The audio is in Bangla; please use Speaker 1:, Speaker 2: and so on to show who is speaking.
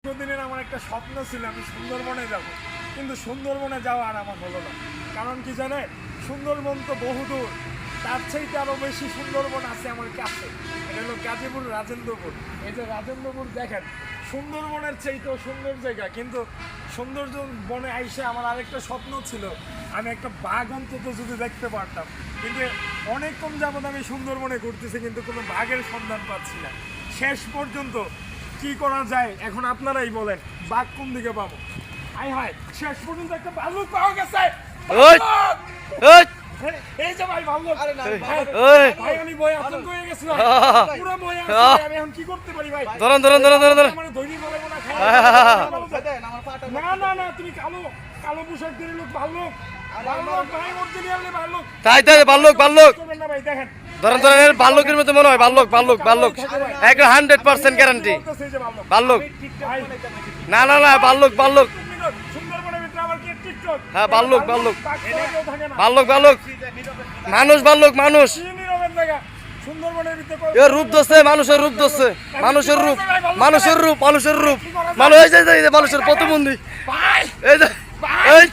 Speaker 1: দীর্ঘদিনের আমার একটা স্বপ্ন ছিল আমি সুন্দরবনে যাব, কিন্তু সুন্দরবনে যাওয়া আর আমার হলো না। কারণ কি জানে, সুন্দরবন তো বহুদূর, তার চাইতে আরো বেশি সুন্দরবন আছে আমার কাছে। এটা হলো গাজীপুর রাজেন্দ্রপুর। এই যে রাজেন্দ্রপুর দেখেন, সুন্দরবনের চাইতেও সুন্দর জায়গা, কিন্তু সৌন্দর্য বনে আইসে আমার আরেকটা স্বপ্ন ছিল, আমি একটা বাঘ অন্তত যদি দেখতে পারতাম। কিন্তু অনেক কম যাবত আমি সুন্দরবনে ঘুরতেছি, কিন্তু কোনো বাঘের সন্ধান পাচ্ছি না। শেষ পর্যন্ত কি করা যায় এখন আপনারাই বলেন, বাঘ কোন দিকে পাবো? হায় হায়, শেষ পর্যন্ত একটা ভাল্লুক পাওয়া গেছে। এই যে ভাই ভাল্লুক, ভাই আমি ভয়ে আতঙ্ক হয়ে গেছি ভাই, পুরো ভয়ে আছি। আমি এখন কি করতে পারি ভাই?
Speaker 2: ধরুন
Speaker 1: মানে ধৈর্য বলে না, না না না, তুমি কালো কালো পোশাক দিয়ে লোক ভাল্লুক, ভাল্লুক ভাই অরিজিনালি ভাল্লুক।
Speaker 2: তাই ভাল্লুক
Speaker 1: করবেন না ভাই, দেখেন
Speaker 2: ধরেন ভাল্লুকের মতো মনে হয়। ভাল্লুক একদম 100% গ্যারান্টি।
Speaker 1: বলতেছে এই যে ভাল্লুক।
Speaker 2: ভাল্লুক
Speaker 1: ভাই
Speaker 2: না ভাল্লুক
Speaker 1: সুন্দরবনের ভিতরে আবার কি টিকটক?
Speaker 2: হ্যাঁ, ভাল্লুক
Speaker 1: বাঘটাও থাকে না।
Speaker 2: মানুষ মানুষ
Speaker 1: চিনি রবেন জায়গা সুন্দরবনের ভিতরে
Speaker 2: এ রূপ ধরছে, মানুষের রূপ ধরছে, মানুষের রূপ মানুষের রূপ মানুষের রূপ মানুষ এই যে মানুষের প্রতিবন্ধী
Speaker 1: ভাই
Speaker 2: এই যে এই